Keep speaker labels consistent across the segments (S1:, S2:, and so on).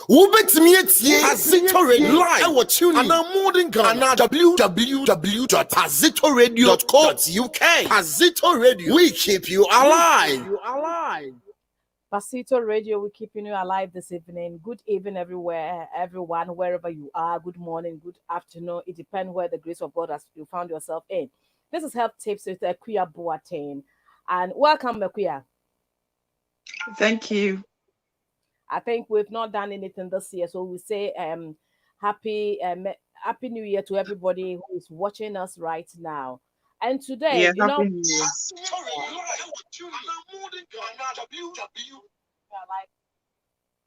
S1: Wobetumi etie Azito Radio live ɛwɔ tune ana modern Ghana www.azitoradio.co.uk. Azito Radio, we keep you alive.
S2: Pasito Radio, we're keeping you alive this evening. Good evening, everyone, wherever you are. Good morning, good afternoon. It depends where the grace of God has you found yourself in. This is Health Tips with Akua Boateng, and welcome, Akua.
S3: Thank you.
S2: I think we've not done anything this year, so we say happy New Year to everybody who is watching us right now. And today,
S3: Yeah,
S2: you know,
S3: happy New Year.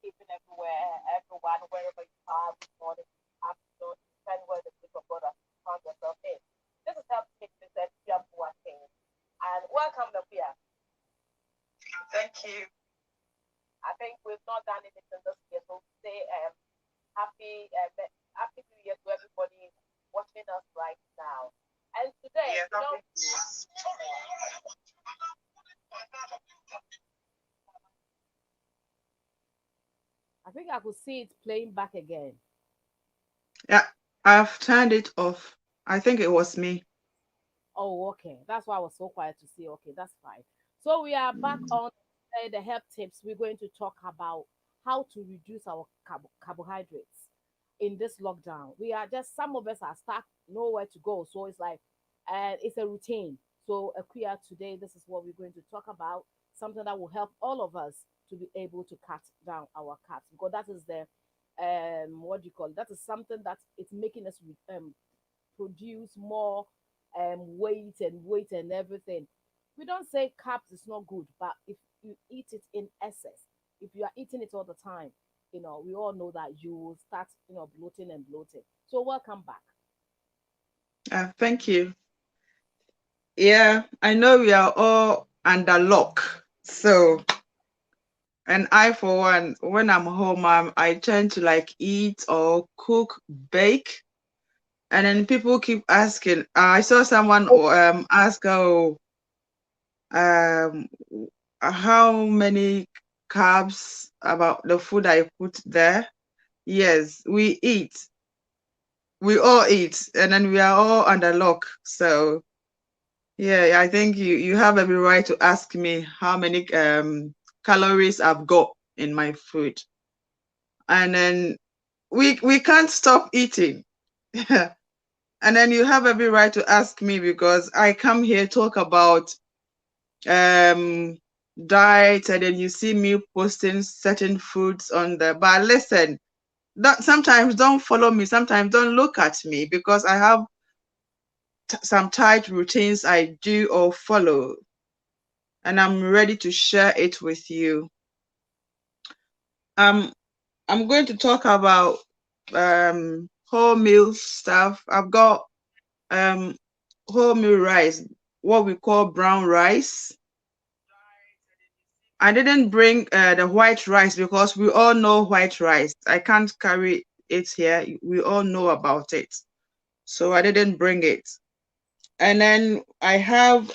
S2: Keeping everyone, wherever you are, this morning, afternoon, depending where the grace of God has found yourself in. This is Health Tips with Akua Boateng, and welcome, Akua.
S3: Thank you.
S2: I think we've not done anything this year, so we say happy New Year to everybody watching us right now. And today, I think I could see it playing back again.
S3: Yeah, I've turned it off. I think it was me.
S2: Oh, okay. That's why I was so quiet to see. Okay, that's fine. So we are back on the health tips. We're going to talk about how to reduce our carbohydrates in this lockdown. We are just, some of us are stuck, nowhere to go. So it's like, it's a routine. So Akua, today, this is what we're going to talk about, something that will help all of us to be able to cut down our carbs, because that is the, what do you call it? That is something that it's making us produce more weight and everything. We don't say carbs is not good, but if you eat it in excess, if you are eating it all the time, we all know that you will start, bloating and bloating. So welcome back.
S3: Thank you. Yeah, I know we are all under lock. So, and I, for one, when I'm home, I tend to like eat or cook, bake. And then people keep asking. I saw someone ask, how many carbs about the food I put there. Yes, we eat. We all eat, and then we are all under lock. So, yeah, I think you have every right to ask me how many calories I've got in my food, and then we can't stop eating. And then you have every right to ask me, because I come here talk about diet, and then you see me posting certain foods on there. But listen, sometimes don't follow me, sometimes don't look at me, because I have some tight routines I do or follow, and I'm ready to share it with you. I'm going to talk about wholemeal stuff. I've got wholemeal rice, what we call brown rice. I didn't bring the white rice because we all know white rice. I can't carry it here. We all know about it. So I didn't bring it. And then I have,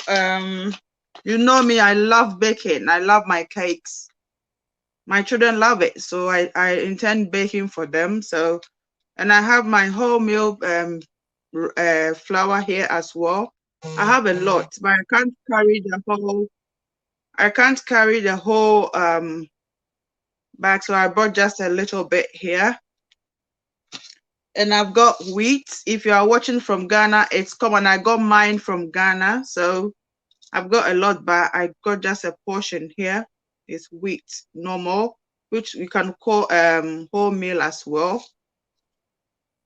S3: you know me, I love baking. I love my cakes. My children love it. So I intend baking for them. So, and I have my wholemeal flour here as well. I have a lot, but I can't carry the whole bag, so I brought just a little bit here. And I've got wheat. If you are watching from Ghana, it's common. I got mine from Ghana, so I've got a lot, but I got just a portion here. It's wheat, normal, which we can call wholemeal as well.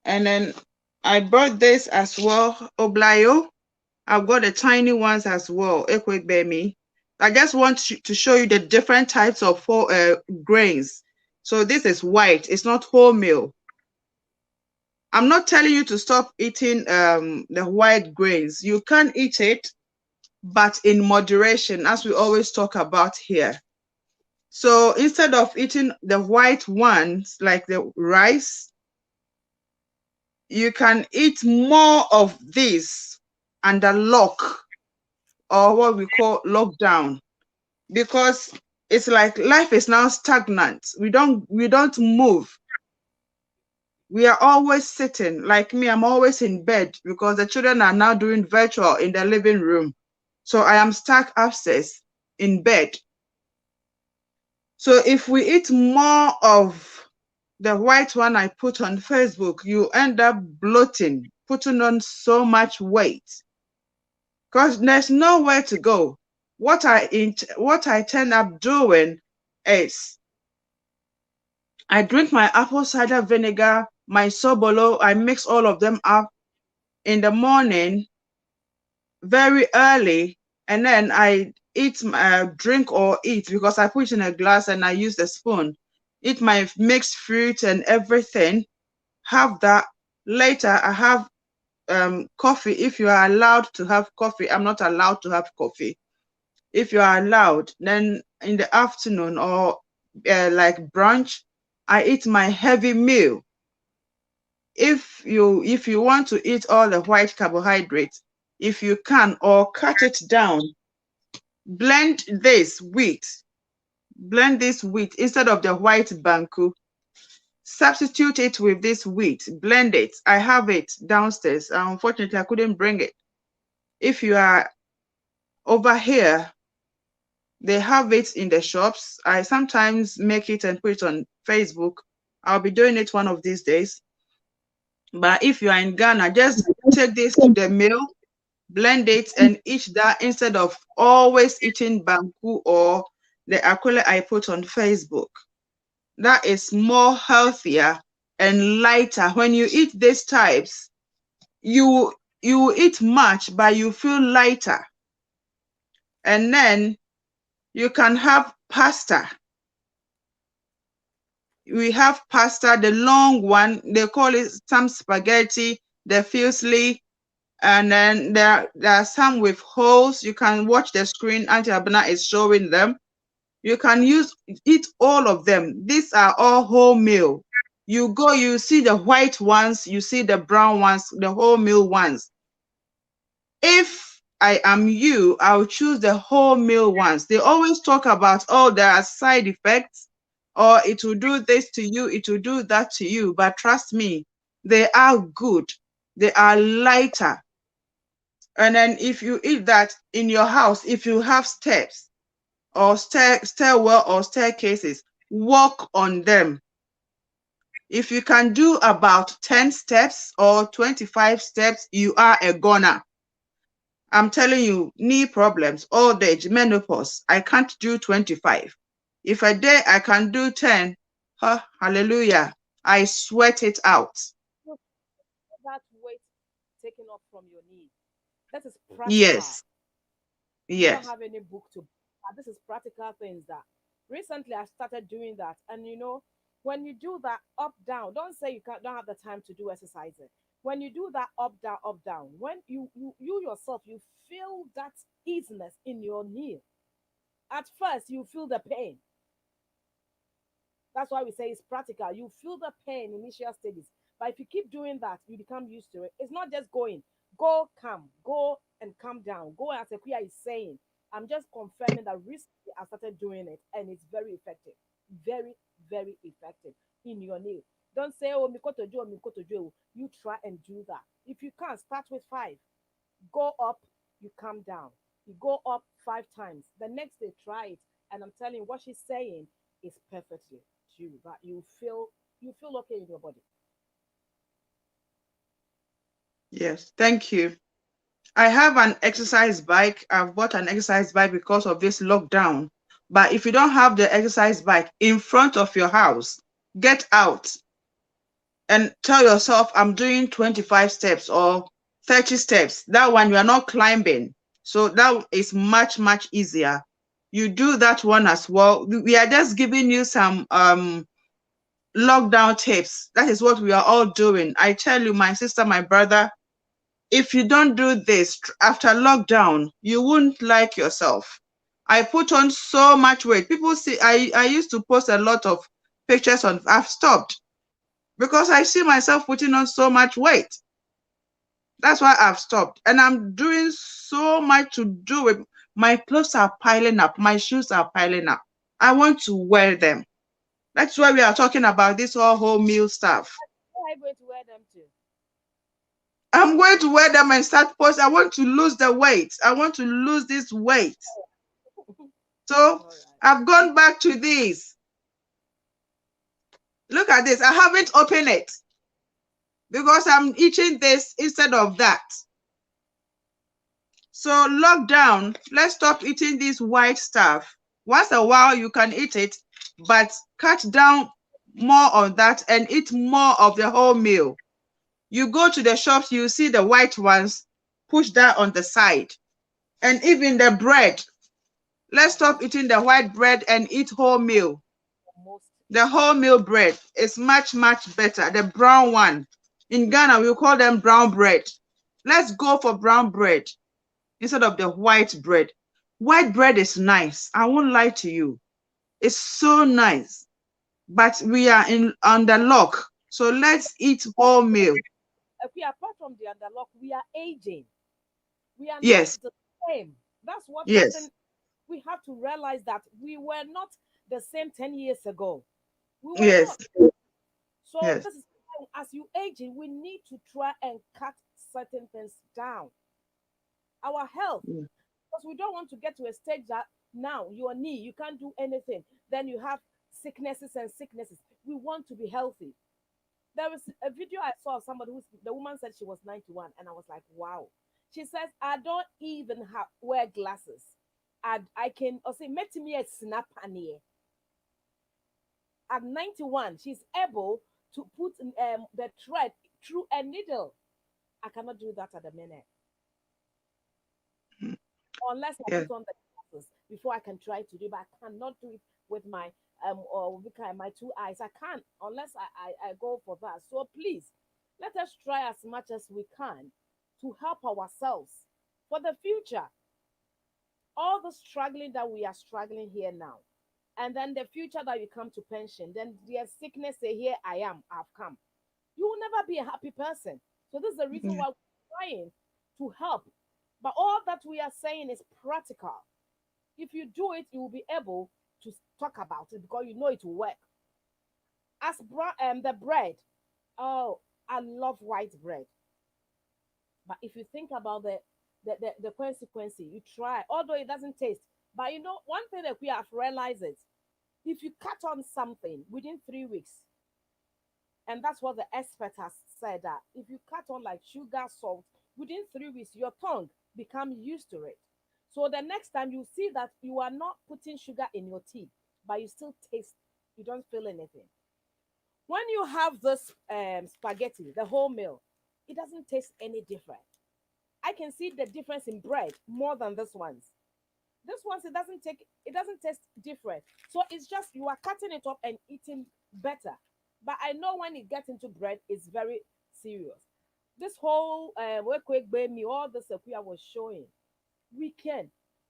S3: And then I brought this as well, oblayo. I've got the tiny ones as well, ekwebemi. I just want to show you the different types of grains. So this is white. It's not wholemeal. I'm not telling you to stop eating the white grains. You can eat it, but in moderation, as we always talk about here. So instead of eating the white ones, like the rice, you can eat more of this under lock, or what we call lockdown, because it's like life is now stagnant. We don't move. We are always sitting. Like me, I'm always in bed because the children are now doing virtual in the living room. So I am stuck upstairs in bed. So if we eat more of the white one I put on Facebook, you end up bloating, putting on so much weight because there's nowhere to go. What I turn up doing is I drink my apple cider vinegar, my sobolo, I mix all of them up in the morning very early, and then I eat my drink or eat because I put it in a glass and I use the spoon. Eat my mixed fruit and everything. Have that. Later, I have coffee. If you are allowed to have coffee, I'm not allowed to have coffee. If you are allowed, then in the afternoon or like brunch, I eat my heavy meal. If you want to eat all the white carbohydrates, if you can, or cut it down, blend this wheat instead of the white banku. Substitute it with this wheat, blend it. I have it downstairs. Unfortunately, I couldn't bring it. If you are over here, they have it in the shops. I sometimes make it and put it on Facebook. I'll be doing it one of these days. But if you are in Ghana, just take this to the mill, blend it, and eat that instead of always eating banku or the akule I put on Facebook. That is more healthier and lighter. When you eat these types, you eat much, but you feel lighter. And then you can have pasta. We have pasta, the long one, they call it some spaghetti, the fusilli, and then there are some with holes. You can watch the screen. Auntie Abena is showing them. You can eat all of them. These are all wholemeal. You go, you see the white ones, you see the brown ones, the wholemeal ones. If I am you, I'll choose the wholemeal ones. They always talk about, oh, there are side effects, or it will do this to you, it will do that to you. But trust me, they are good. They are lighter. And then if you eat that in your house, if you have steps or stairwell or staircases, walk on them. If you can do about 10 steps or 25 steps, you are a goner. I'm telling you, knee problems, old age, menopause, I can't do 25. If a day I can do 10, hallelujah, I sweat it out.
S2: That weight taken off from your knee. That is practical.
S3: Yes,
S2: You don't
S3: yes.
S2: have any book to. This is practical things that recently I started doing that, and when you do that up down, don't say you can't don't have the time to do exercising. When you do that up down, when you yourself you feel that easiness in your knee. At first, you feel the pain. That's why we say it's practical. You feel the pain in initial stages. But if you keep doing that, you become used to it. It's not just going, go, come, go and come down. Go as Akuya is saying. I'm just confirming that recently I started doing it and it's very effective. Very, very effective in your nail. Don't say, oh, Mikoto Joe, Mikoto Joe. You try and do that. If you can't, start with 5. Go up, you come down. You go up 5 times. The next day, try it. And I'm telling you, what she's saying is perfectly true. But you feel okay in your body.
S3: Yes, thank you. I have an exercise bike. I've bought an exercise bike because of this lockdown. But if you don't have the exercise bike in front of your house, get out and tell yourself, I'm doing 25 steps or 30 steps. That one, you are not climbing. So that is much, much easier. You do that one as well. We are just giving you some lockdown tips. That is what we are all doing. I tell you, my sister, my brother, if you don't do this after lockdown, you won't like yourself. I put on so much weight. People see, I used to post a lot of pictures on, I've stopped because I see myself putting on so much weight. That's why I've stopped. And I'm doing so much to do it. My clothes are piling up. My shoes are piling up. I want to wear them. That's why we are talking about this whole meal stuff.
S2: are you going to wear them to?
S3: I'm going to wear them and start post. I want to lose the weight. I want to lose this weight. So I've gone back to this. Look at this. I haven't opened it because I'm eating this instead of that. So lockdown, let's stop eating this white stuff. Once a while you can eat it, but cut down more on that and eat more of the whole meal. You go to the shops, you see the white ones, push that on the side. And even the bread, let's stop eating the white bread and eat whole meal. The whole meal bread is much, much better. The brown one. In Ghana, we call them brown bread. Let's go for brown bread instead of the white bread. White bread is nice. I won't lie to you. It's so nice. But we are on the lock. So let's eat whole meal.
S2: Apart from the underlock, we are aging. We are
S3: Yes.
S2: not the same. That's what
S3: Yes.
S2: happened. We have to realize that we were not the same 10 years ago. We were
S3: Yes.
S2: not. So
S3: Yes.
S2: this is as you aging, we need to try and cut certain things down. Our health,
S3: Mm.
S2: because we don't want to get to a stage that now your knee, you can't do anything. Then you have sicknesses and sicknesses. We want to be healthy. There was a video I saw of somebody who's the woman said she was 91, and I was like, wow. She says, I don't even wear glasses. I can or say met me a snap here. At 91, she's able to put the thread through a needle. I cannot do that at the minute. Unless I
S3: Yeah.
S2: put on the glasses before I can try to do, but I cannot do it with my or my two eyes. I can't unless I go for that. So please let us try as much as we can to help ourselves for the future. All the struggling that we are struggling here now, and then the future that you come to pension, then their sickness say, here I am, I've come. You will never be a happy person. So this is the reason
S3: Yeah.
S2: why we're trying to help. But all that we are saying is practical. If you do it, you will be able to talk about it because you know it will work. As the bread, oh, I love white bread. But if you think about the consequence, you try, although it doesn't taste. But you know, one thing that we have realized is if you cut on something within 3 weeks, and that's what the expert has said that if you cut on like sugar, salt, within 3 weeks, your tongue become used to it. So the next time you see that you are not putting sugar in your tea, but you still taste, you don't feel anything. When you have this spaghetti, the whole meal, it doesn't taste any different. I can see the difference in bread more than this one's. This one's it doesn't taste different. So it's just you are cutting it up and eating better. But I know when it gets into bread, it's very serious. This whole work me, all this Akuya was showing, we can.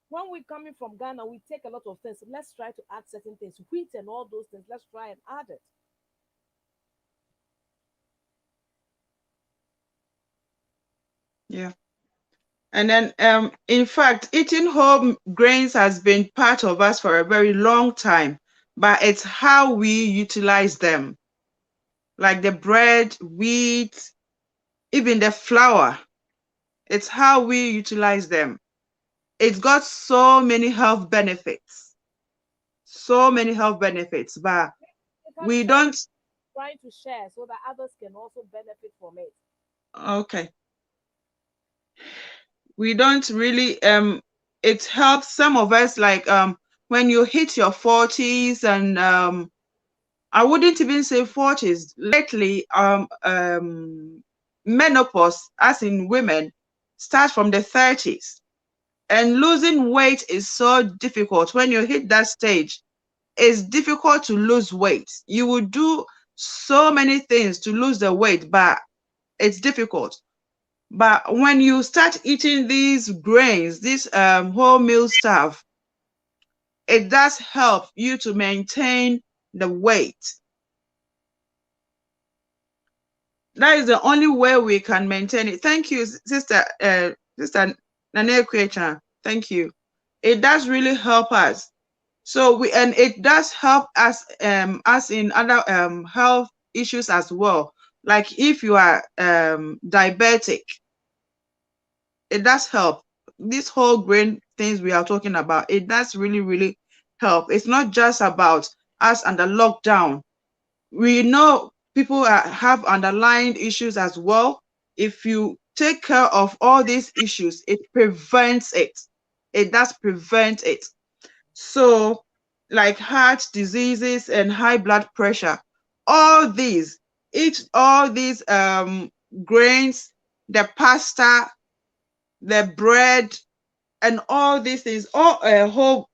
S2: When we're coming from Ghana, we take a lot of things. Let's try to add certain things, wheat and all those things. Let's try and add it.
S3: Yeah. And then, in fact, eating whole grains has been part of us for a very long time, but it's how we utilize them, like the bread, wheat, even the flour. It's how we utilize them. It's got so many health benefits, but
S2: You can
S3: we
S2: share,
S3: don't.
S2: trying to share so that others can also benefit from it.
S3: Okay, we don't really. It helps some of us, like when you hit your 40s and I wouldn't even say 40s. Lately, menopause, as in women, starts from the 30s. And losing weight is so difficult. When you hit that stage, it's difficult to lose weight. You will do so many things to lose the weight, but it's difficult. But when you start eating these grains, this whole meal stuff, it does help you to maintain the weight. That is the only way we can maintain it. Thank you, Sister Nane Kwecha. Thank you. It does really help us. So and it does help us in other health issues as well. Like if you are diabetic, it does help. These whole grain things we are talking about, it does really, really help. It's not just about us under lockdown. We know people have underlying issues as well. If you take care of all these issues, it prevents it. It does prevent it. So, like heart diseases and high blood pressure, all these, each all these grains, the pasta, the bread, and all these things, all whole,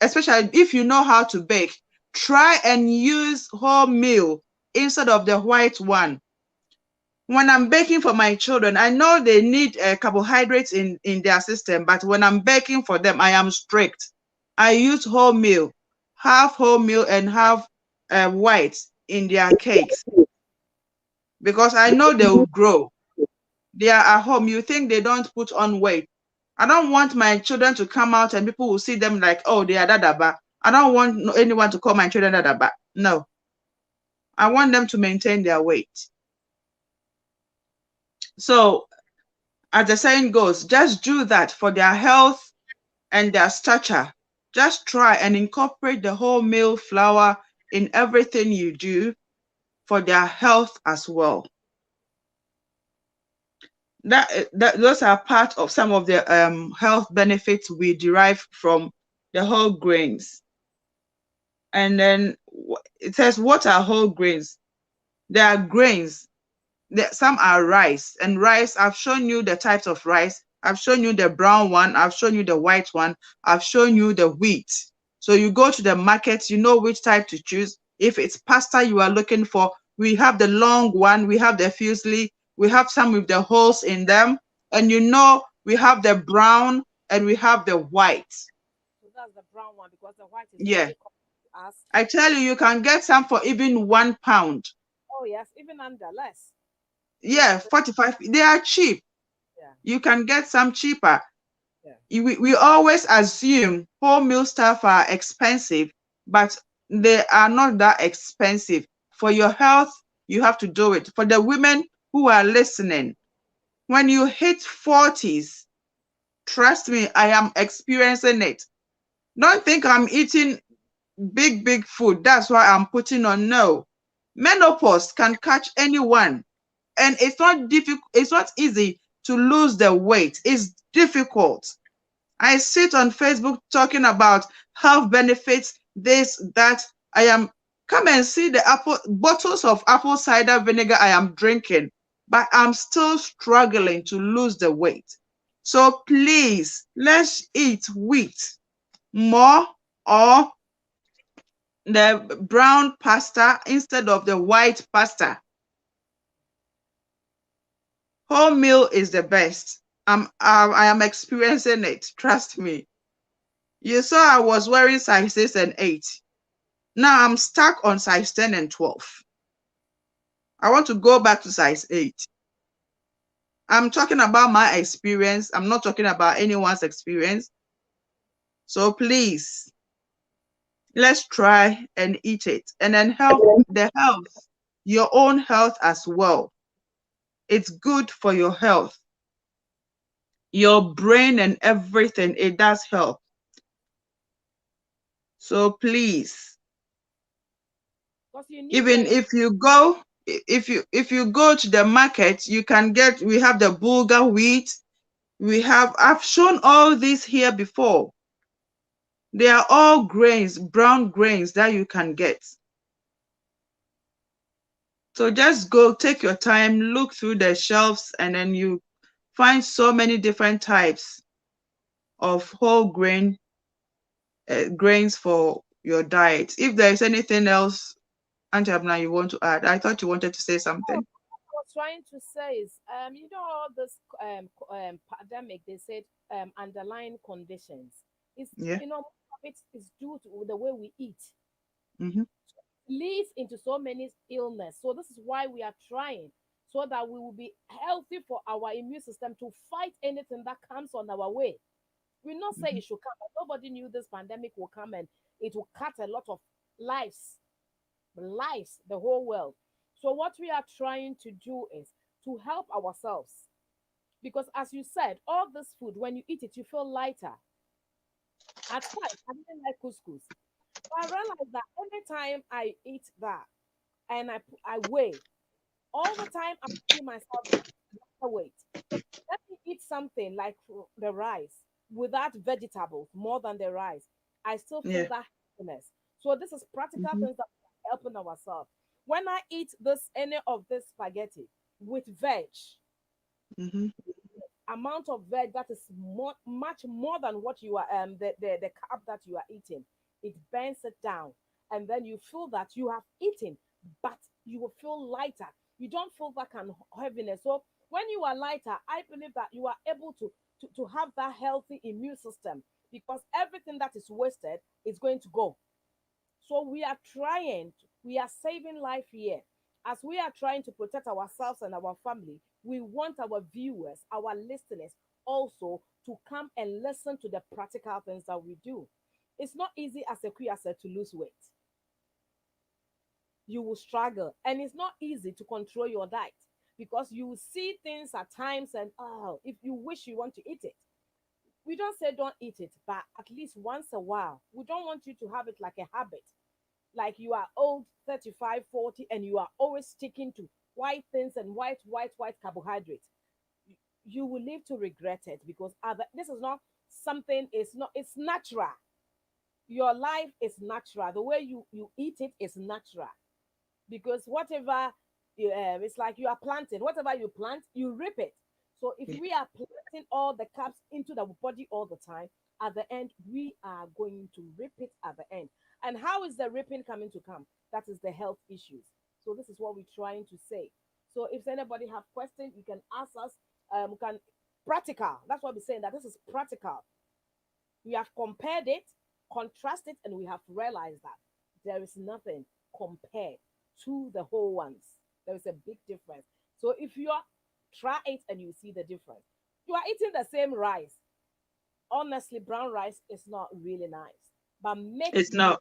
S3: especially if you know how to bake, try and use wholemeal instead of the white one. When I'm baking for my children, I know they need carbohydrates in their system, but when I'm baking for them, I am strict. I use wholemeal, half wholemeal and half white in their cakes, because I know they will grow. They are at home. You think they don't put on weight. I don't want my children to come out and people will see them like, oh, they are dadaba. I don't want anyone to call my children dadaba. No, I want them to maintain their weight. So, as the saying goes, just do that for their health and their stature. Just try and incorporate the wholemeal flour in everything you do for their health as well. Those are part of some of the health benefits we derive from the whole grains. And then it says, what are whole grains? There are grains. Some are rice, and rice, I've shown you the types of rice. I've shown you the brown one. I've shown you the white one. I've shown you the wheat. So you go to the market, you know which type to choose. If it's pasta you are looking for, we have the long one, we have the fusilli, we have some with the holes in them, and you know we have the brown and we have the white.
S2: So that's the brown one because the white is
S3: Yeah,
S2: very common to us.
S3: I tell you, you can get some for even £1.
S2: Oh yes, even under less.
S3: Yeah, 45. They are cheap.
S2: Yeah,
S3: You can get some cheaper.
S2: yeah.
S3: We always assume wholemeal stuff are expensive, but they are not that expensive. For your health, you have to do it. For the women who are listening, when you hit 40s, trust me, I am experiencing it. Don't think I'm eating big food. That's why I'm putting on. No. Menopause can catch anyone. And it's not difficult, it's not easy to lose the weight. It's difficult. I sit on Facebook talking about health benefits, this, that. Come and see the bottles of apple cider vinegar I am drinking, but I'm still struggling to lose the weight. So please, let's eat wheat more, or the brown pasta instead of the white pasta. Wholemeal is the best. I am experiencing it. Trust me. You saw I was wearing size 6 and 8. Now I'm stuck on size 10 and 12. I want to go back to size 8. I'm talking about my experience. I'm not talking about anyone's experience. So please, let's try and eat it. And then help the health, your own health as well. It's good for your health, your brain and everything. It does help. So please,
S2: Because you need
S3: even if you go to the market, you can get, we have the bulgur wheat, I've shown all these here before. They are all grains, brown grains that you can get. So just go, take your time, look through the shelves, and then you find so many different types of whole grains for your diet. If there is anything else, Auntie Abna, you want to add? I thought you wanted to say
S2: Oh,
S3: something.
S2: I was trying to say is, all this pandemic, they said underlying conditions. It's,
S3: Yeah.
S2: most of it is due to the way we eat.
S3: Mm-hmm.
S2: Leads into so many illness. So this is why we are trying so that we will be healthy for our immune system to fight anything that comes on our way. We not say
S3: Mm-hmm.
S2: it should come, but nobody knew this pandemic will come and it will cut a lot of lives, the whole world. So what we are trying to do is to help ourselves, because as you said, all this food, when you eat it, you feel lighter. At first, I didn't like couscous, but I realized that anytime I eat that and I weigh, all the time I'm feeling myself weight. Let me eat something like the rice without vegetables more than the rice. I still feel
S3: Yeah.
S2: that happiness. So this is practical
S3: Mm-hmm.
S2: things that we're helping ourselves. When I eat this any of this spaghetti with veg,
S3: Mm-hmm.
S2: amount of veg that is much more than what you are the carb that you are eating, it burns it down, and then you feel that you have eaten, but you will feel lighter. You don't feel that kind of heaviness. So when you are lighter, I believe that you are able to have that healthy immune system, because everything that is wasted is going to go. So we are trying, we are saving life here. As we are trying to protect ourselves and our family, we want our viewers, our listeners also to come and listen to the practical things that we do. It's not easy, as a queer said, to lose weight. You will struggle, and it's not easy to control your diet, because you will see things at times and oh, if you wish you want to eat it. We don't say don't eat it, but at least once a while. We don't want you to have it like a habit, like you are old 35, 40, and you are always sticking to white things and white carbohydrates. You will live to regret it, because this is not something, it's natural. Your life is natural. The way you eat it is natural, because whatever it's like you are planting, whatever you plant, you reap it. So if
S3: Yeah.
S2: we are planting all the carbs into the body all the time, at the end we are going to reap it at the end. And how is the reaping coming to come? That is the health issues. So this is what we're trying to say. So if anybody have questions, you can ask us. We can practical, that's what we're saying, that this is practical. We have compared it, contrasted, and we have realized that there is nothing compared to the whole ones. There is a big difference. So if you are, try it and you see the difference. You are eating the same rice. Honestly, brown rice is not really nice. But
S3: It's not.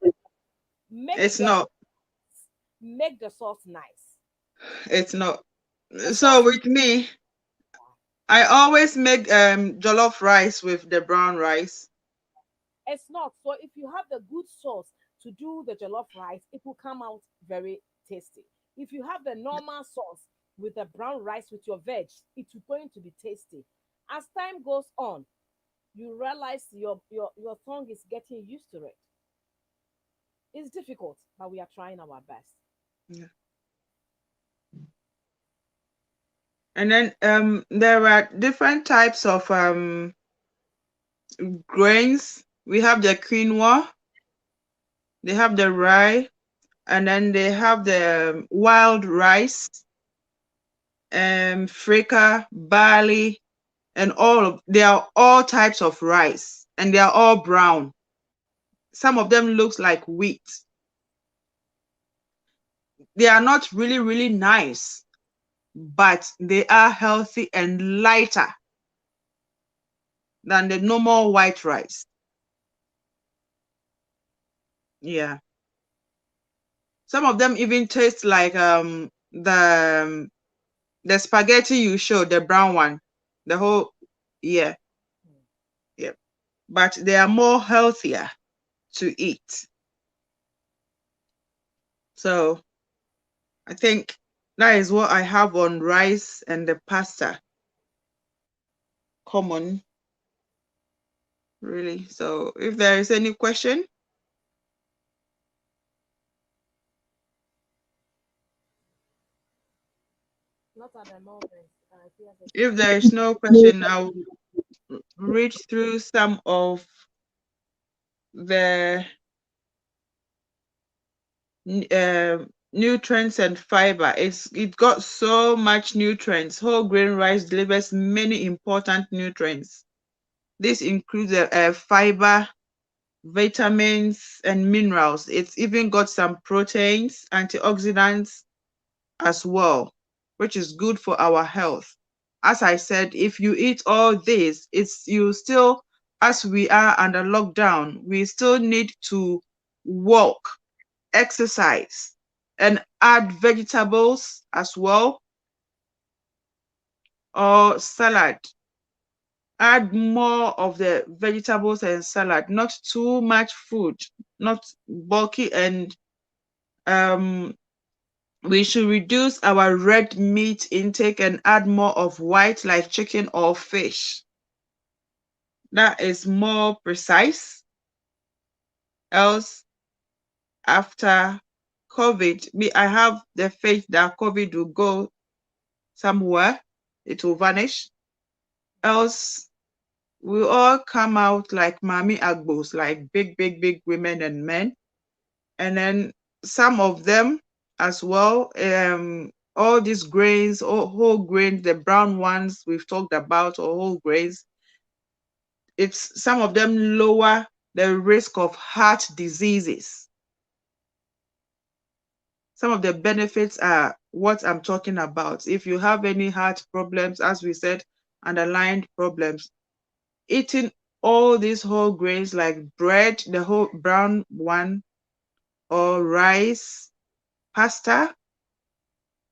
S2: make
S3: It's
S2: the
S3: not.
S2: make the sauce nice.
S3: It's not.
S2: The
S3: So
S2: sauce,
S3: with me, I always make jollof rice with the brown rice.
S2: it's not. So if you have the good sauce to do the jollof rice, it will come out very tasty. If you have the normal sauce with the brown rice with your veg, it's going to be tasty. As time goes on, you realize your tongue is getting used to it. It's difficult, but we are trying our best.
S3: Yeah. And then there are different types of grains. We have the quinoa, they have the rye, and then they have the wild rice, freca, barley, and they are all types of rice, and they are all brown. Some of them looks like wheat. They are not really, really nice, but they are healthy and lighter than the normal white rice. Yeah. Some of them even taste like the spaghetti you showed, the brown one. The whole yeah, yeah. But they are more healthier to eat. So I think that is what I have on rice and the pasta. Common, really. So if there is any question,
S2: Not at the moment. Yes,
S3: if there is no question, I'll read through some of the nutrients and fiber. It got so much nutrients. Whole grain rice delivers many important nutrients. This includes fiber, vitamins, and minerals. It's even got some proteins, antioxidants as well, which is good for our health. As I said, if you eat all this, it's you still, as we are under lockdown, we still need to walk, exercise. and add vegetables as well, or salad. Add more of the vegetables and salad, not too much food, not bulky, and we should reduce our red meat intake and add more of white, like chicken or fish. That is more precise. Else, after COVID, I have the faith that COVID will go somewhere, it will vanish. Else, we all come out like Mami Agbos, like big, big, big women and men. And then some of them as well, all these grains, whole grains, the brown ones we've talked about, or whole grains, it's some of them lower the risk of heart diseases. Some of the benefits are what I'm talking about. If you have any heart problems, as we said, underlying problems, eating all these whole grains like bread, the whole brown one, or rice, pasta,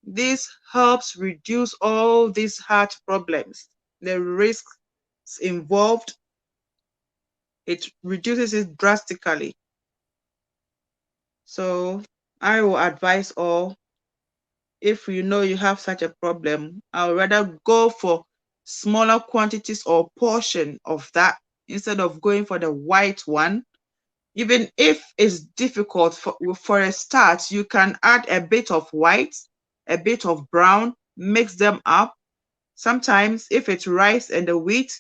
S3: this helps reduce all these heart problems, the risks involved. It reduces it drastically. So I will advise all, if you know you have such a problem, I would rather go for smaller quantities or portion of that instead of going for the white one. Even if it's difficult, for a start, you can add a bit of white, a bit of brown, mix them up. Sometimes if it's rice and the wheat,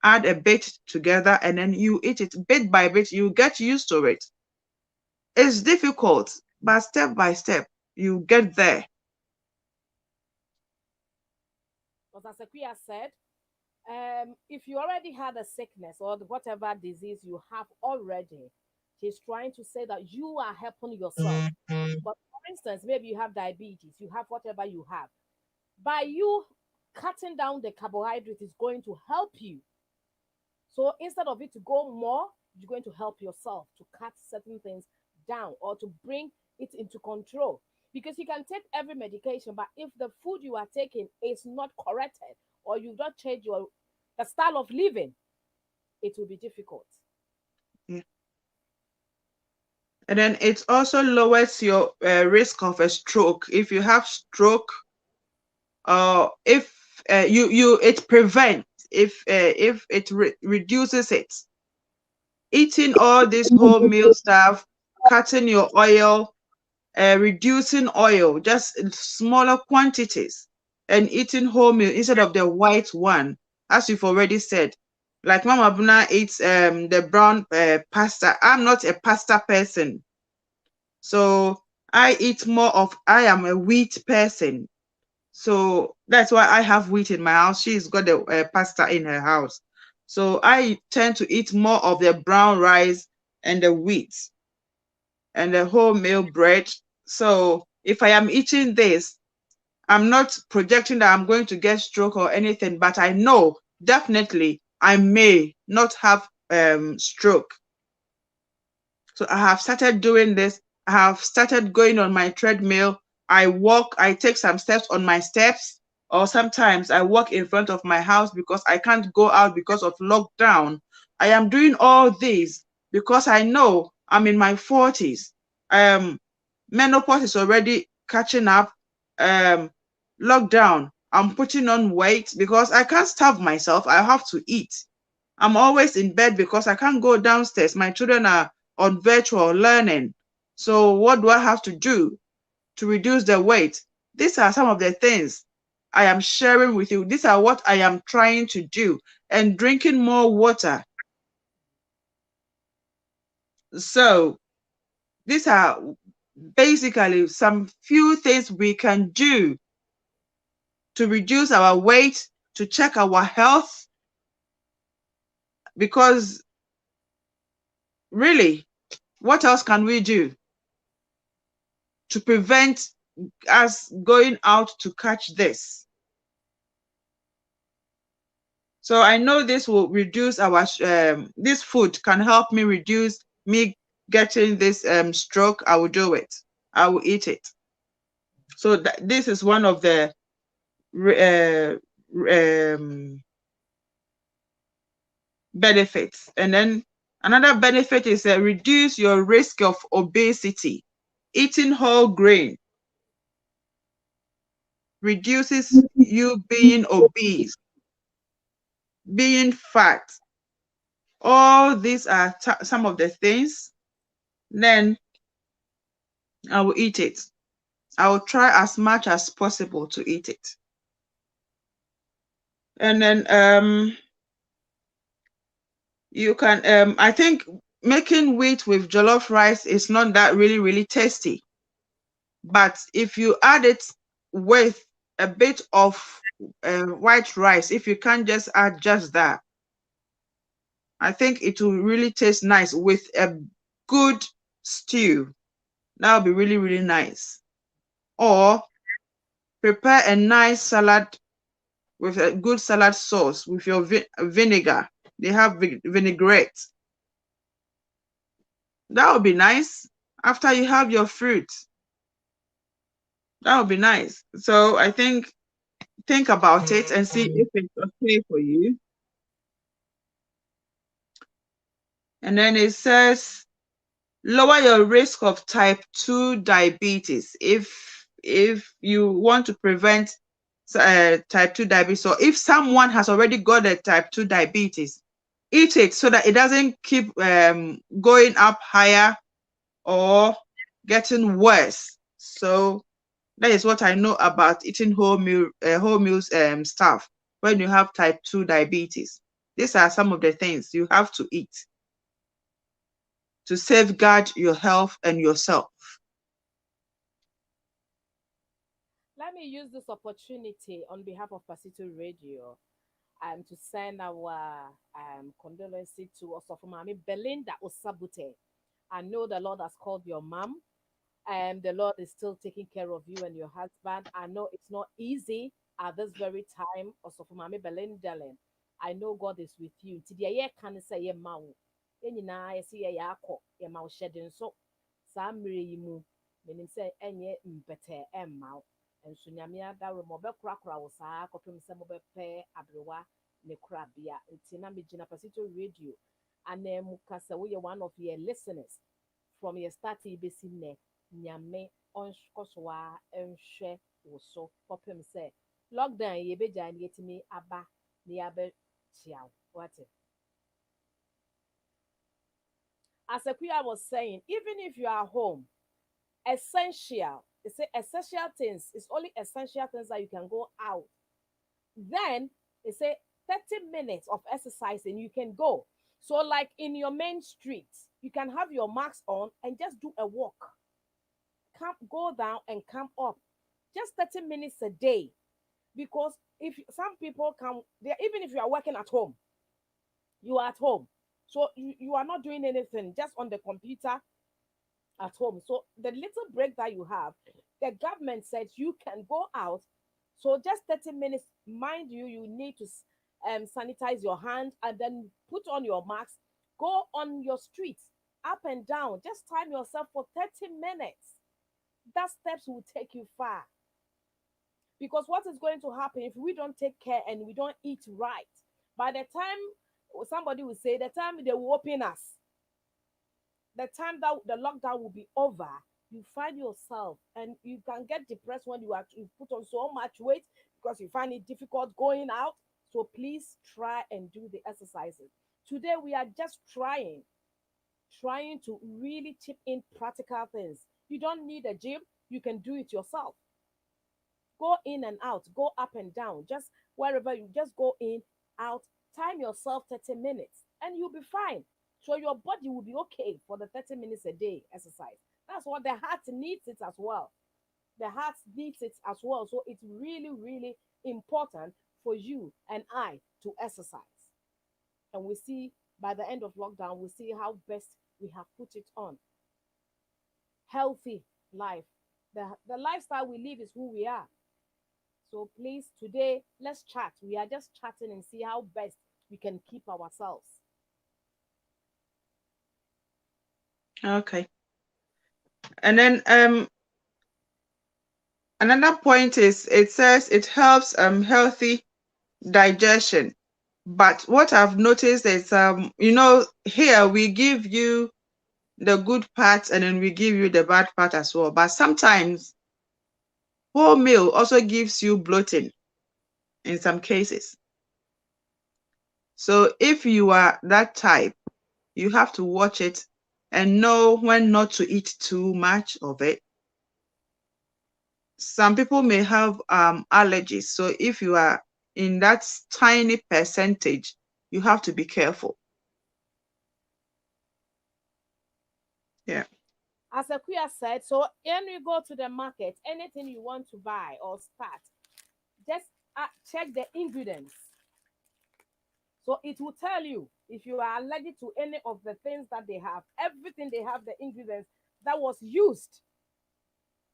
S3: add a bit together and then you eat it bit by bit. You get used to it. It's difficult, but step by step, you get there.
S2: But as Akua said, if you already had a sickness or whatever disease you have already, he's trying to say that you are helping yourself. But for instance, maybe you have diabetes, you have whatever you have. By you cutting down the carbohydrate is going to help you. So instead of it to go more, you're going to help yourself to cut certain things down or to bring it into control. Because you can take every medication, but if the food you are taking is not corrected or you've not changed your the style of living, it will be difficult.
S3: Yeah. And then it also lowers your risk of a stroke. If you have stroke, if it prevents, if it reduces it. Eating all this wholemeal stuff, cutting your oil, reducing oil, just in smaller quantities, and eating wholemeal instead of the white one, as you've already said. Like Mama Buna eats the brown pasta. I'm not a pasta person, so I am a wheat person. So that's why I have wheat in my house. She's got the pasta in her house. So I tend to eat more of the brown rice and the wheat and the wholemeal bread. So if I am eating this, I'm not projecting that I'm going to get stroke or anything, but I know definitely I may not have stroke. So I have started doing this. I have started going on my treadmill. I walk, I take some steps on my steps, or sometimes I walk in front of my house because I can't go out because of lockdown. I am doing all these because I know I'm in my 40s. Menopause is already catching up. Lockdown, I'm putting on weight because I can't starve myself. I have to eat. I'm always in bed because I can't go downstairs. My children are on virtual learning. So what do I have to do to reduce the weight? These are some of the things I am sharing with you. These are what I am trying to do, and drinking more water. So these are basically some few things we can do to reduce our weight, to check our health, because really, what else can we do to prevent us going out to catch this? So I know this will reduce our, this food can help me reduce me getting this stroke. I will do it. I will eat it. So this is one of the benefits. And then another benefit is reduce your risk of obesity. Eating whole grain reduces you being obese, being fat. All these are some of the things. Then I will eat it. I will try as much as possible to eat it. And then you can I think making wheat with jollof rice is not that really tasty. But if you add it with a bit of white rice, if you can't just add just that, I think it will really taste nice with a good stew. That would be really nice. Or prepare a nice salad with a good salad sauce with your vinegar. They have vinaigrette. That would be nice after you have your fruit. That would be nice. So I think about it and see if it's okay for you. And then it says lower your risk of type 2 diabetes if you want to prevent type 2 diabetes. So if someone has already got a type 2 diabetes, eat it so that it doesn't keep going up higher or getting worse. So that is what I know about eating whole meals stuff when you have type 2 diabetes. These are some of the things you have to eat to safeguard your health and yourself.
S2: Let me use this opportunity on behalf of Pasito Radio to send our condolences to Osofumami Belinda Osabute. I know the Lord has called your mom, and the Lord is still taking care of you and your husband. I know it's not easy at this very time. Osofumami Belinda, I know God is with you. Today, I can say, "Ye mau, ye nyina ye si ye yako ye mau shedding so." Some mu meaning say enye mbete emma nso nyame adare mo bɛkorakora wo saa kɔpem sɛ mobɛpɛ aberewa ne korabea nti na megyina Pasito Radio anam ka sɛ woyɛ one of your listeners from your start bɛsi nnɛ nyame ɔnkɔ so a ɛnhwɛ wo so kɔpem sɛ lockdown yɛbɛgya ne yɛtumi aba ne yɛabɛkyia wo wate. As Akua was saying, even if you are home, essential, they say essential things, it's only essential things that you can go out. Then they say 30 minutes of exercise and you can go. So, like in your main street, you can have your mask on and just do a walk. Come, go down and come up. Just 30 minutes a day. Because if some people come there, even if you are working at home, you are at home. So you are not doing anything, just on the computer at home. So the little break that you have, the government said you can go out. So just 30 minutes, mind you, you need to sanitize your hand and then put on your mask. Go on your street, up and down. Just time yourself for 30 minutes. That steps will take you far. Because what is going to happen if we don't take care and we don't eat right? By the time somebody will say, the time they will open us, the time that the lockdown will be over, you find yourself and you can get depressed when you put on so much weight because you find it difficult going out. So please try and do the exercises. Today we are just trying to really chip in practical things. You don't need a gym, you can do it yourself. Go in and out, go up and down, just wherever you just go in, out, time yourself 30 minutes, and you'll be fine. So your body will be okay for the 30 minutes a day exercise. That's what the heart needs it as well. The heart needs it as well. So it's really important for you and I to exercise. And we see by the end of lockdown, we see how best we have put it on. Healthy life. The lifestyle we live is who we are. So please, today, let's chat. We are just chatting and see how best we can keep ourselves.
S3: Okay. And then Another point is it says it helps healthy digestion. But what I've noticed is here we give you the good part and then we give you the bad part as well. But sometimes wholemeal also gives you bloating in some cases. So if you are that type, you have to watch it and know when not to eat too much of it. Some people may have allergies. So if you are in that tiny percentage, you have to be careful. Yeah.
S2: As Akua said, so when you go to the market, anything you want to buy or start, just check the ingredients. So it will tell you if you are allergic to any of the things that they have. Everything they have, the ingredients that was used.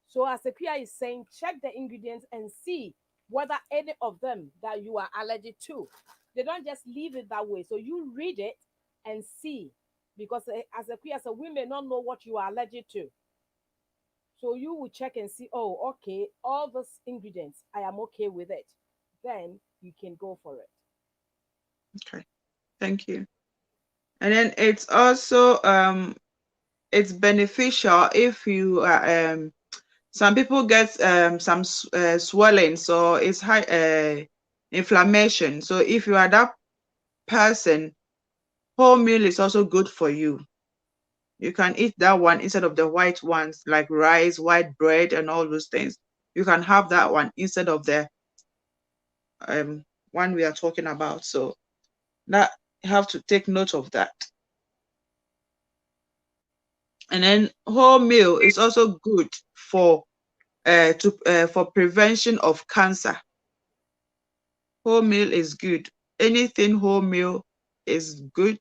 S2: So as Akua is saying, check the ingredients and see whether any of them that you are allergic to. They don't just leave it that way. So you read it and see, because as Akua said, we may not know what you are allergic to. So you will check and see, oh, okay, all those ingredients, I am okay with it. Then you can go for it.
S3: Okay. Thank you. And then it's also it's beneficial if you are some people get some swelling, so it's high inflammation. So if you are that person, wholemeal is also good for you. You can eat that one instead of the white ones like rice, white bread, and all those things. You can have that one instead of the one we are talking about. So that you have to take note of that. And then wholemeal is also good for for prevention of cancer. Wholemeal is good. Anything wholemeal is good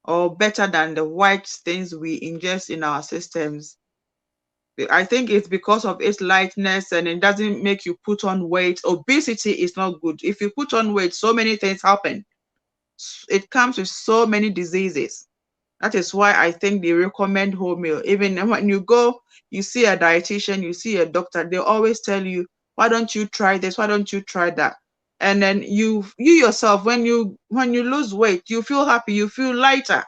S3: or better than the white things we ingest in our systems. I think it's because of its lightness and it doesn't make you put on weight. Obesity is not good. If you put on weight, so many things happen. It comes with so many diseases. That is why I think they recommend wholemeal. Even when you go, you see a dietitian, you see a doctor, they always tell you, why don't you try this? Why don't you try that? And then you yourself, when you lose weight, you feel happy, you feel lighter.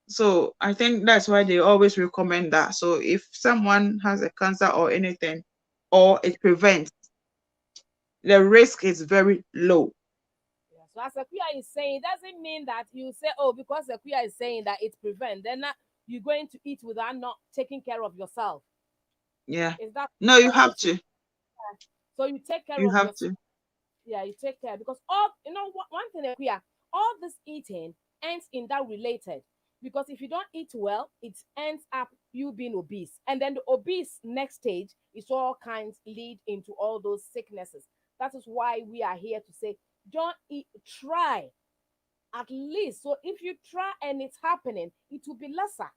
S3: So I think that's why they always recommend that. So if someone has a cancer or anything, or it prevents, the risk is very low.
S2: Yeah. So as Akua is saying, it doesn't mean that you say, oh, because Akua is saying that it prevents, then you're going to eat without not taking care of yourself.
S3: Yeah.
S2: Is that
S3: No, you
S2: what you're
S3: have
S2: saying?
S3: to.
S2: So you take care
S3: You
S2: of
S3: have
S2: yourself.
S3: to.
S2: Yeah, you take care because all one thing Akua, all this eating ends in that related. Because if you don't eat well, it ends up you being obese. And then the obese next stage is all kinds lead into all those sicknesses. That is why we are here to say, don't eat, try at least. So if you try and it's happening, it will be lesser.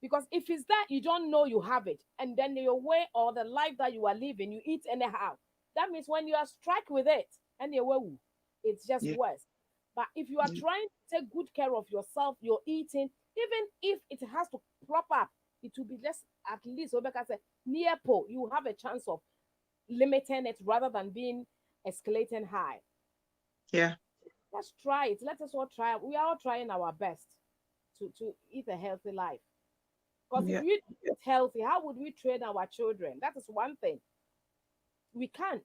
S2: Because if it's that you don't know you have it, and then your way or the life that you are living, you eat anyhow. That means when you are struck with it, and it's just
S3: Yeah.
S2: worse. But if you are
S3: Yeah.
S2: trying to take good care of yourself, you're eating, even if it has to prop up, it will be just at least Rebecca said, near po, you have a chance of limiting it rather than being escalating high.
S3: Yeah.
S2: Let's try it. Let us all try. We are all trying our best to eat a healthy life. Because if
S3: Yeah.
S2: we eat healthy, how would we train our children? That is one thing. We can't.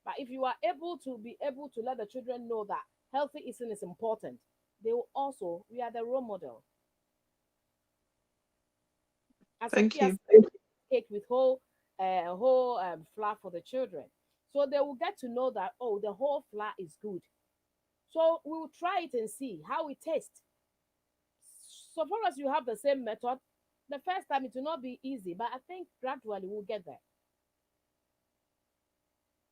S2: But if you are able to be able to let the children know that healthy eating is important, they will also, we are the role model. As a
S3: Thank
S2: kid,
S3: you.
S2: cake with whole flour for the children. So they will get to know that, oh, the whole flour is good. So we will try it and see how it tastes. So far as you have the same method, the first time it will not be easy, but I think gradually we'll get there.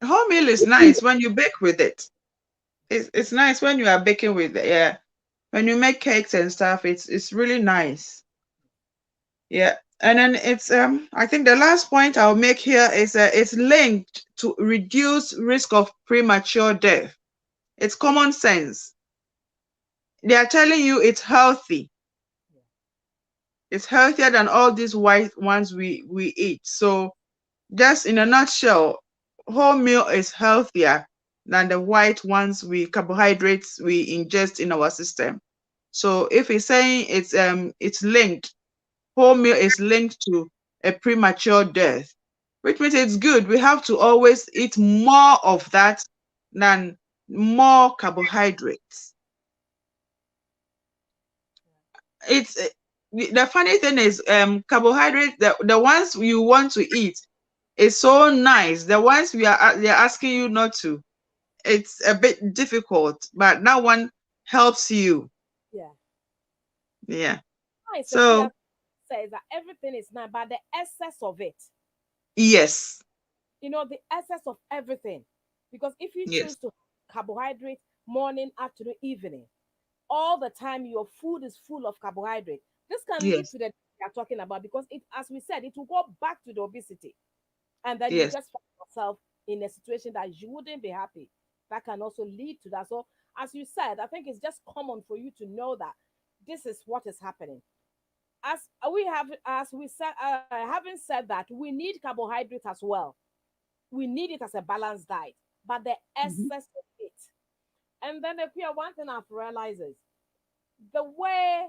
S3: Wholemeal is nice when you bake with it. It's nice when you are baking with it. Yeah. When you make cakes and stuff, it's really nice. Yeah. And then it's I think the last point I'll make here is it's linked to reduce risk of premature death. It's common sense. They are telling you it's healthy. It's healthier than all these white ones we eat. So just in a nutshell, wholemeal is healthier than the white ones we carbohydrates we ingest in our system. So if it's saying it's linked, wholemeal is linked to a premature death, which means it's good. We have to always eat more of that than more carbohydrates. It's the funny thing is carbohydrates, the ones you want to eat is so nice. The ones they're asking you not to, it's a bit difficult, but that one helps you.
S2: Yeah.
S3: Yeah.
S2: Nice.
S3: So
S2: Says that everything is nice, but the excess of it,
S3: yes.
S2: the essence of everything. Because if you
S3: Yes.
S2: choose to carbohydrate morning, afternoon, evening, all the time your food is full of carbohydrate, this can lead
S3: Yes.
S2: to the we are talking about, because it, as we said, it will go back to the obesity, and then you
S3: Yes.
S2: just find yourself in a situation that you wouldn't be happy. That can also lead to that. So, as you said, I think it's just common for you to know that this is what is happening. As we said, having said that, we need carbohydrate as well. We need it as a balanced diet, but the
S3: Mhm.
S2: excess of it. And then the queer one thing I've realized is the way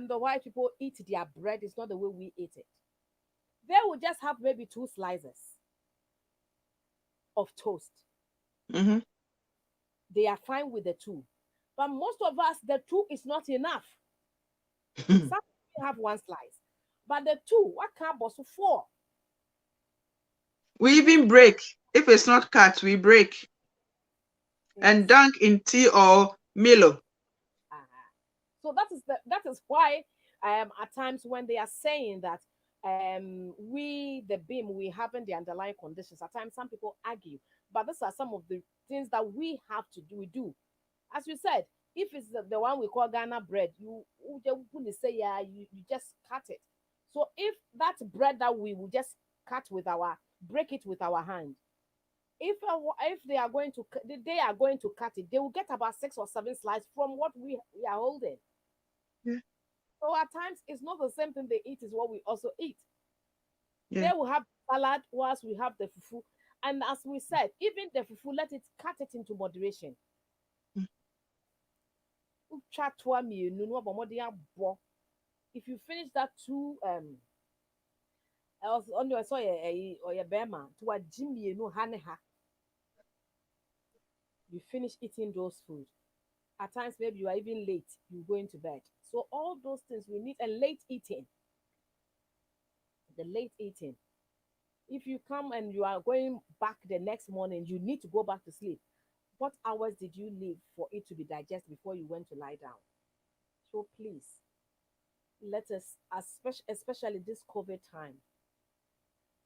S2: the white people eat their bread is not the way we eat it. They will just have maybe two slices of toast.
S3: Mhm.
S2: They are fine with the two. But most of us, the two is not enough. Some people have one slice, but the two, what can't boss four?
S3: We
S2: We
S3: even break. If it's not cut, we break and
S2: yes.
S3: dunk in tea or Milo.
S2: Uh-huh. So that is why at times when they are saying that we the beam we haven't the underlying conditions, at times some people argue, but these are some of the things that we have to do. We do, as you said, if it's the one we call Ghana bread, you just wouldn't say yeah, you just cut it. So if that bread that we will just cut with our break it with our hand, if they are going to they are going to cut it, they will get about 6 or 7 slices from what we are holding.
S3: Yeah.
S2: So at times it's not the same thing they eat is what we also eat. They
S3: Yeah.
S2: will have salad whilst we have the fufu. And as we said, even the fufu, let it cut it into moderation.
S3: Mm.
S2: Twa toa mmienu na wabɔ mmɔden abɔ. If you finish that two else on your saw or your bema to a jimmy no haneha, you finish eating those food. At times maybe you are even late, you go into bed. So all those things we need, and late eating, the late eating. If you come and you are going back the next morning, you need to go back to sleep. What hours did you leave for it to be digested before you went to lie down? So please, let us, especially this COVID time,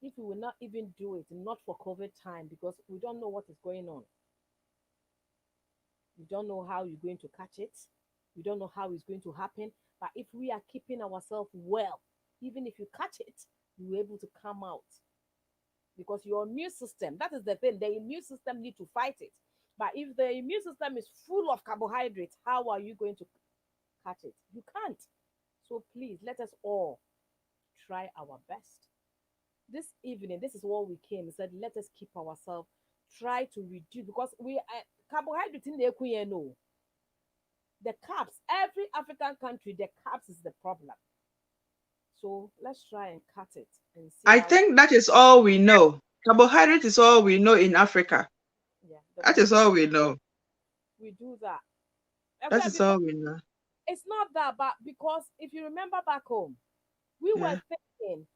S2: if we will not even do it, not for COVID time, because we don't know what is going on. We don't know how you're going to catch it. We don't know how it's going to happen. But if we are keeping ourselves well, even if you catch it, you're able to come out, because your immune system, that is the thing, the immune system need to fight it. But if the immune system is full of carbohydrates, how are you going to catch it? You can't. So please let us all try our best. This evening, this is what we came and said, let us keep ourselves, try to reduce, because we carbohydrate in the no. The carbs, every African country, the carbs is the problem. So let's try and cut it and see
S3: I
S2: how
S3: think that is all we know. Carbohydrate is all we know in Africa.
S2: yeah, the
S3: That is
S2: problem
S3: all we know.
S2: we do that.
S3: That
S2: Okay,
S3: is
S2: because
S3: all we know.
S2: it's not that, but because if you remember back home, we were
S3: Yeah.
S2: thinking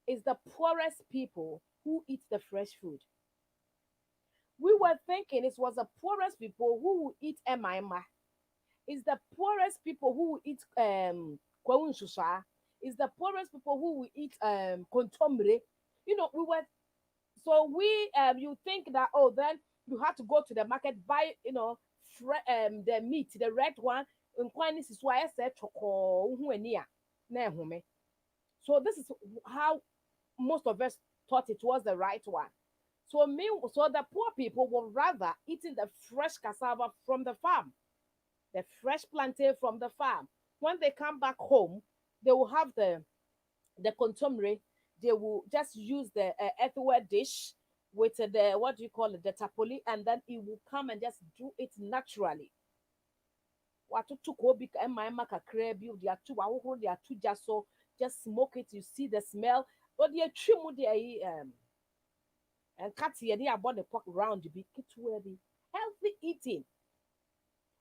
S2: it's the poorest people who eat the fresh food. We were thinking it was the poorest people who will eat emaima. It's the poorest people who will eat kwawunsuswa. It's the poorest people who will eat kontomire. We were so we you think that, oh, then you have to go to the market, buy the meat, the red one. Nkwan is why I said choko uhu eni a, na ehome. So this is how most of us thought it was the right one. So the poor people would rather eating the fresh cassava from the farm, the fresh plantain from the farm. When they come back home, they will have the the contumely, they will just use the earthenware dish with the, what do you call it, the tapoli, and then it will come and just do it naturally. Watoto kobi ema kakra bi de atu wahohoro de atu gya so, just smoke it, you see the smell. Or the trimu de and cut here they about the pork round be kitwe bi healthy eating.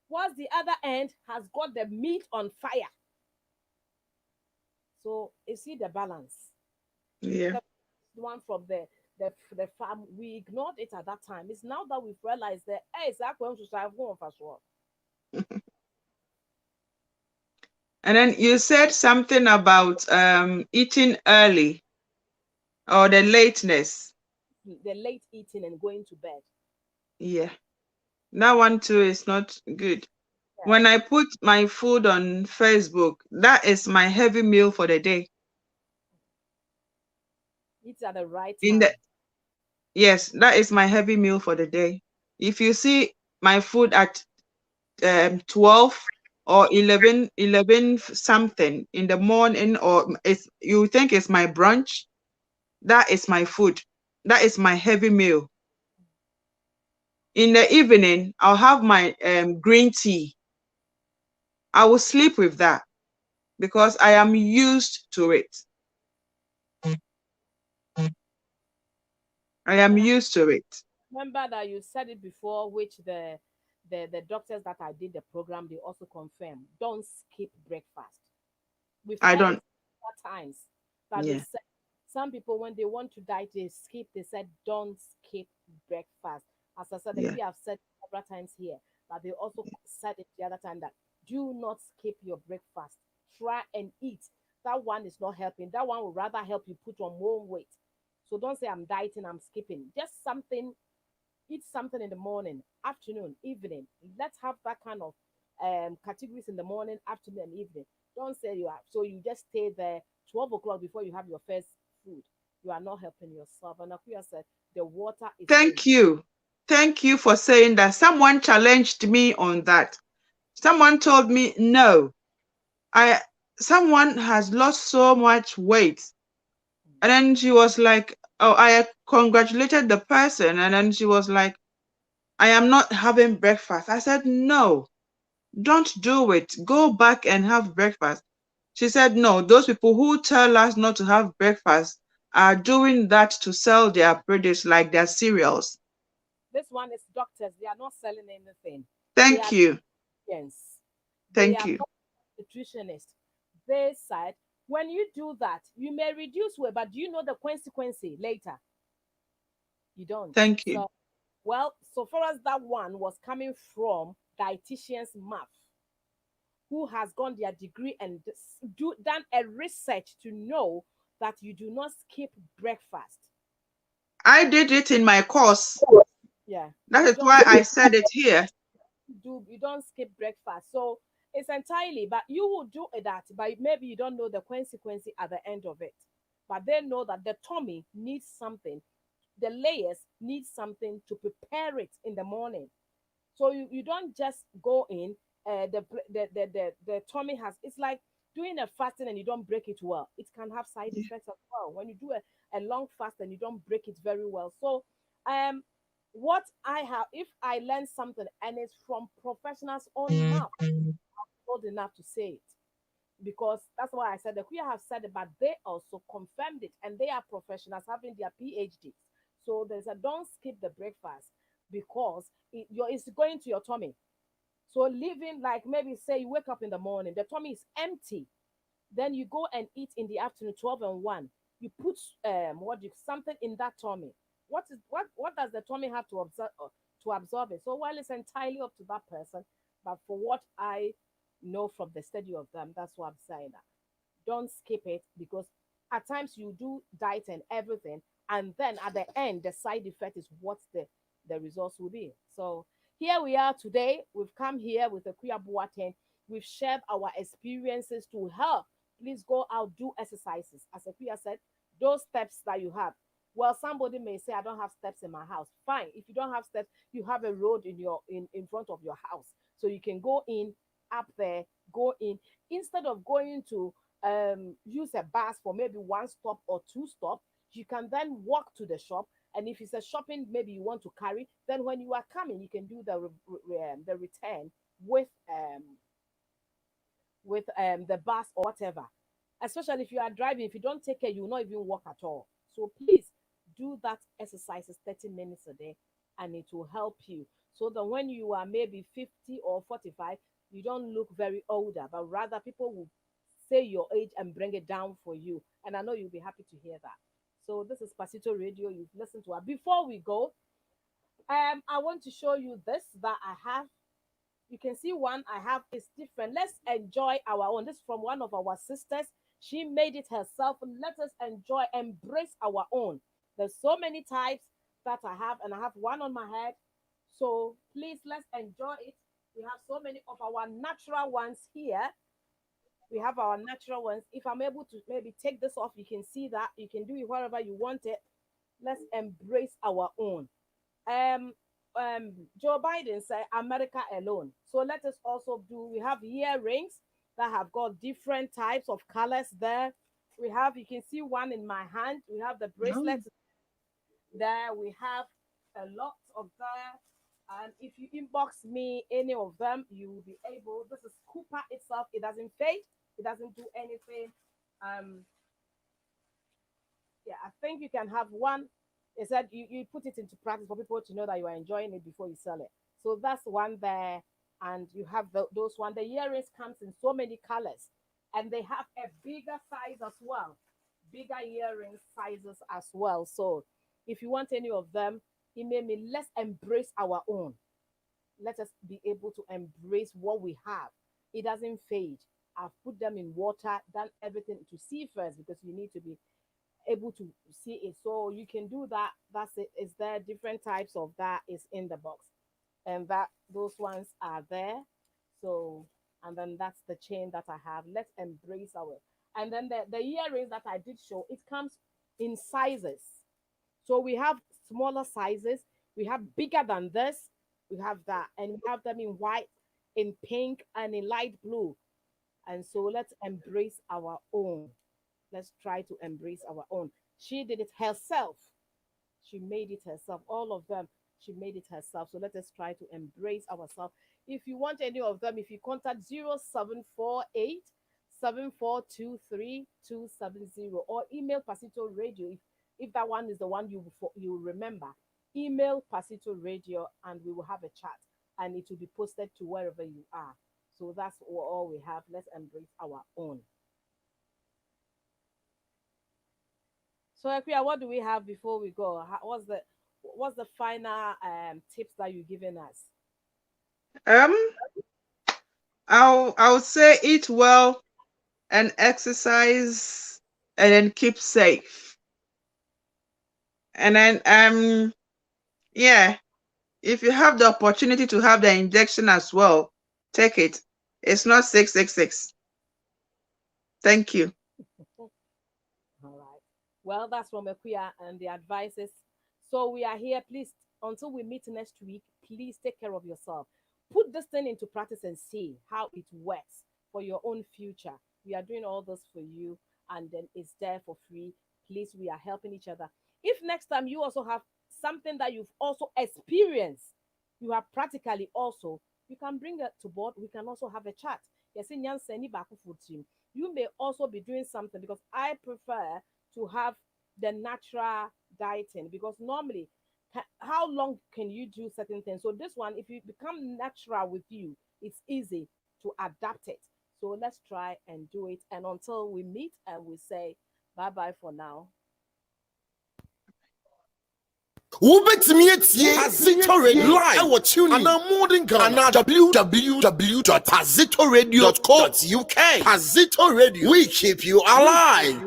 S2: Whilst the other end has got the meat on fire. So you see the balance.
S3: Yeah.
S2: The one from the farm, we ignored it at that time. It's now that we've realized that hey, it's not going to survive home for sure.
S3: And then you said something about eating early or the lateness.
S2: The late eating and going to bed.
S3: Yeah. That one too is not good.
S2: Yeah.
S3: When I put my food on Facebook, that is my heavy meal for the day.
S2: Eat at the right
S3: In
S2: time.
S3: the Yes, that is my heavy meal for the day. If you see my food at 12 or 11 something in the morning, or you think it's my brunch, that is my food. That is my heavy meal. In the evening, I'll have my green tea. I will sleep with that because I am used to it. I am
S2: And I
S3: used to it.
S2: remember that you said it before, which the doctors that I did the program, they also confirm. Don't skip breakfast. We've
S3: I
S2: heard it
S3: don't,
S2: several times that they
S3: yeah,
S2: said some people when they want to diet, they skip. They said don't skip breakfast. As I said, the
S3: yeah,
S2: queue have said several times here, but they also said it the other time that do not skip your breakfast. Try and eat. That one is not helping. That one will rather help you put on more weight. So don't say I'm dieting, I'm skipping. Just something, eat something in the morning, afternoon, evening. Let's have that kind of categories in the morning, afternoon, and evening. Don't say you have so you just stay there 12 o'clock before you have your first food. You are not helping yourself. And Akuya said the water is very
S3: thank you. Thank you for saying that. Someone challenged me on that. Someone told me, no, I someone has lost so much weight. And then she was like, oh, I congratulated the person. And then she was like, I am not having breakfast. I said, no, don't do it. Go back and have breakfast. She said, no, those people who tell us not to have breakfast are doing that to sell their produce like their cereals.
S2: this one is doctors, they are not selling anything. They
S3: Thank
S2: are
S3: you.
S2: patients. They
S3: Thank
S2: are
S3: you.
S2: nutritionists. They said when you do that, you may reduce weight, but do you know the consequence later? You don't.
S3: Thank you.
S2: So well, so far as that one was coming from dietitian's mouth, who has gone their degree and done a research to know that you do not skip breakfast.
S3: I did it in my course.
S2: Yeah,
S3: That
S2: you
S3: is
S2: don't
S3: why I said it here.
S2: you don't skip breakfast. So it's entirely, but you will do that, but maybe you don't know the consequence at the end of it. But they know that the tummy needs something, the layers need something to prepare it in the morning. So you don't just go in. The tummy has it's like doing a fasting and you don't break it well. It can have side
S3: Yeah.
S2: effects as well. When you do a long fast and you don't break it very well. So um what I have if I learn something and it's from professionals own mouth, old enough to say it. Because that's why I said the queer have said it, but they also confirmed it and they are professionals having their PhDs. So there's a don't skip the breakfast because it's going to your tummy. So living like maybe say you wake up in the morning, the tummy is empty. Then you go and eat in the afternoon, 12 and 1. You put something in that tummy. What does the tummy have to absorb it? So while it's entirely up to that person, but for what I know from the study of them, that's what I'm saying. That don't skip it because at times you do diet and everything, and then at the end, the side effect is what the results will be. So here we are today. We've come here with the Kuya Boateng. We've shared our experiences to help. Please go out, do exercises. As Akuya said, those steps that you have. Well, somebody may say, I don't have steps in my house. Fine. If you don't have steps, you have a road in front of your house. So you can go in up there, go in. Instead of going to use a bus for maybe one stop or two stop, you can then walk to the shop. And if it's a shopping, maybe you want to carry, then when you are coming, you can do the return with the bus or whatever. Especially if you are driving, if you don't take care, you will not even walk at all. So please do that exercises 30 minutes a day, and it will help you. So that when you are maybe 50 or 45, you don't look very older, but rather people will say your age and bring it down for you. And I know you'll be happy to hear that. So this is Pasito Radio. You've listened to her. Before we go, I want to show you this that I have. You can see one I have is different. Let's enjoy our own. This is from one of our sisters. She made it herself. Let us enjoy, embrace our own. There's so many types that I have, and I have one on my head. So please let's enjoy it. We have so many of our natural ones here. We have our natural ones. If I'm able to maybe take this off, you can see that. You can do it wherever you want it. Let's embrace our own. Um, Joe Biden said America alone. So let us also do, we have earrings that have got different types of colors there. We have, you can see one in my hand. We have the bracelets there. We have a lot of there. And if you inbox me any of them, you will be able. This is Cooper itself. It doesn't fade. It doesn't do anything. Yeah, I think you can have one. It said you put it into practice for people to know that you are enjoying it before you sell it. So that's one there. And you have those one. The earrings comes in so many colors. And they have a bigger size as well. Bigger earring sizes as well. So if you want any of them, email me. Let's embrace our own. Let us be able to embrace what we have. It doesn't fade. I've put them in water, done everything to see first because you need to be able to see it. So you can do that. That's it. Is there different types of that is in the box. And that those ones are there. So and then that's the chain that I have. Let's embrace our. And then the earrings that I did show, it comes in sizes. So we have smaller sizes, we have bigger than this, we have that, and we have them in white, in pink, and in light blue. And so let's embrace our own. Let's try to embrace our own. She did it herself. She made it herself. All of them, she made it herself. So let us try to embrace ourselves. If you want any of them, if you contact 0748 7423 or email Pasito Radio. If that one is the one you remember, email Pasito Radio and we will have a chat and it will be posted to wherever you are. So that's all we have. Let's embrace our own. So Akua, what do we have before we go? What's the final tips that you're giving us?
S3: I'll say eat well and exercise and then keep safe. And then yeah, if you have the opportunity to have the injection as well, take it. It's not 666. Thank you.
S2: All right. Well, that's from Akua and the advices. So we are here. Please, until we meet next week, please take care of yourself. Put this thing into practice and see how it works for your own future. We are doing all this for you, and then it's there for free. Please, we are helping each other. If next time you also have something that you've also experienced, you have practically also, you can bring it to board. We can also have a chat. You may also be doing something because I prefer to have the natural dieting because normally, how long can you do certain things? So this one, if you become natural with you, it's easy to adapt it. So let's try and do it. And until we meet and we say bye-bye for now.
S1: Wobɛtumi atie Azito Radio live ɛwɔ tune ana modern Ghana www.azitoradio.co.uk. Azito Radio, we keep you alive.